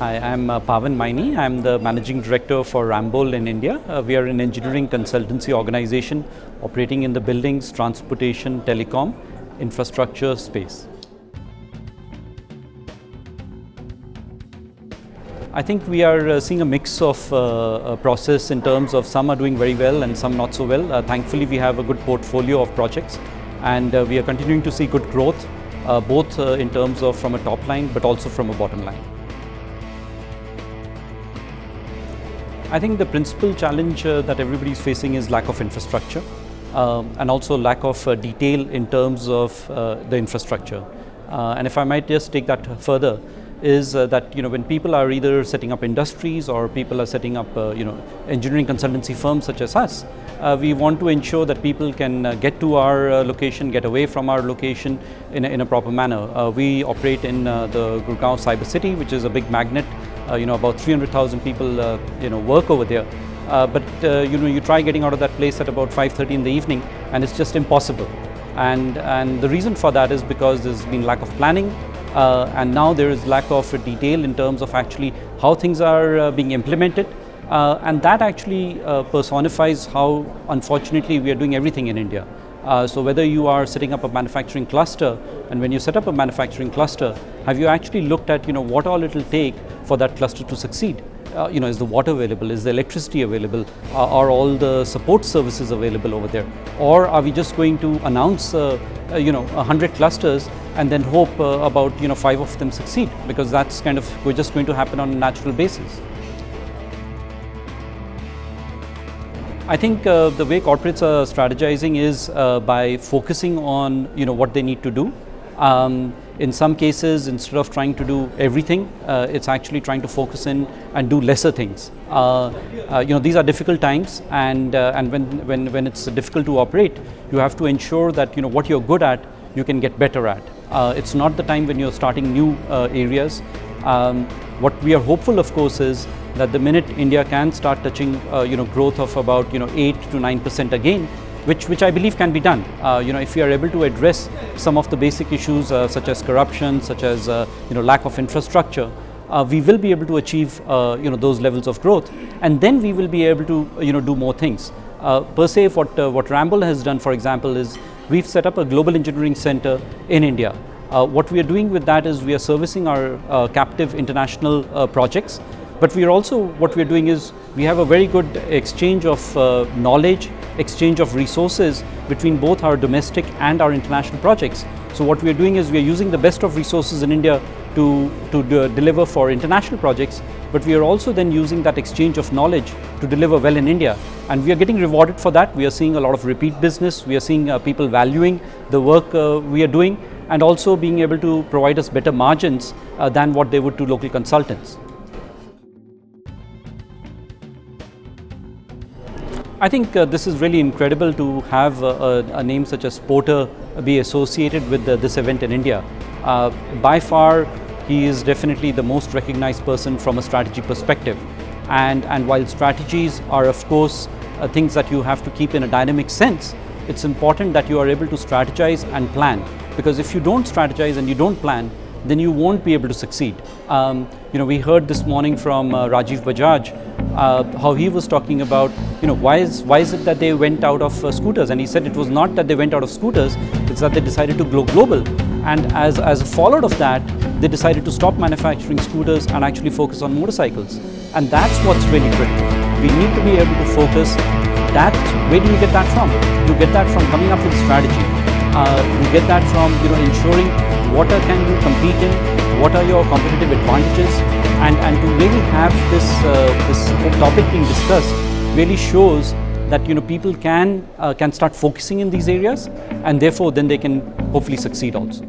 Hi, I'm Pawan Maini. I'm the Managing Director for Ramboll in India. We are an engineering consultancy organization operating in the buildings, transportation, telecom, infrastructure space. I think we are seeing a mix of process in terms of some are doing very well and some not so well. Thankfully, we have a good portfolio of projects and we are continuing to see good growth, both in terms of from a top line but also from a bottom line. I think the principal challenge that everybody is facing is lack of infrastructure and also lack of detail in terms of the infrastructure. And if I might just take that further, is that when people are either setting up industries or people are setting up engineering consultancy firms such as us, we want to ensure that people can get to our location, get away from our location in a proper manner. We operate in the Gurgaon Cyber City, which is a big magnet. About 300,000 people work over there. But you try getting out of that place at about 5:30 in the evening and it's just impossible. And the reason for that is because there's been lack of planning and now there is lack of detail in terms of actually how things are being implemented. And that actually personifies how unfortunately we are doing everything in India. So whether you are setting up a manufacturing cluster, and when you set up a manufacturing cluster, have you actually looked at what all it will take for that cluster to succeed? Is the water available? Is the electricity available? Are all the support services available over there? Or are we just going to announce 100 clusters and then hope about 5 of them succeed? Because that's just going to happen on a natural basis. I think the way corporates are strategizing is by focusing on what they need to do. In some cases, instead of trying to do everything, it's actually trying to focus in and do lesser things. These are difficult times, and when it's difficult to operate, you have to ensure that what you're good at, you can get better at. It's not the time when you're starting new areas. What we are hopeful, of course, is that the minute India can start touching growth of about 8 to 9% again, which I believe can be done. If we are able to address some of the basic issues such as corruption, such as lack of infrastructure, we will be able to achieve those levels of growth, and then we will be able to do more things. Per se, what Ramboll has done, for example, is we've set up a global engineering center in India. What we are doing with that is we are servicing our captive international projects. But what we are doing is we have a very good exchange of knowledge, exchange of resources between both our domestic and our international projects. So what we are doing is we are using the best of resources in India to deliver for international projects, but we are also then using that exchange of knowledge to deliver well in India. And we are getting rewarded for that. We are seeing a lot of repeat business. We are seeing people valuing the work we are doing and also being able to provide us better margins than what they would to local consultants. I think this is really incredible to have a name such as Porter be associated with this event in India. By far, he is definitely the most recognized person from a strategy perspective. And while strategies are, of course, things that you have to keep in a dynamic sense, it's important that you are able to strategize and plan. Because if you don't strategize and you don't plan, then you won't be able to succeed. We heard this morning from Rajiv Bajaj how he was talking about why is it that they went out of scooters, and he said it was not that they went out of scooters, it's that they decided to go global, and as a fallout of that they decided to stop manufacturing scooters and actually focus on motorcycles. And that's what's really critical. We need to be able to focus. Where do you get that from? You get that from coming up with strategy. You get that from ensuring what can you compete in, what are your competitive advantages, and to really have this topic being discussed really shows that people can start focusing in these areas, and therefore then they can hopefully succeed also.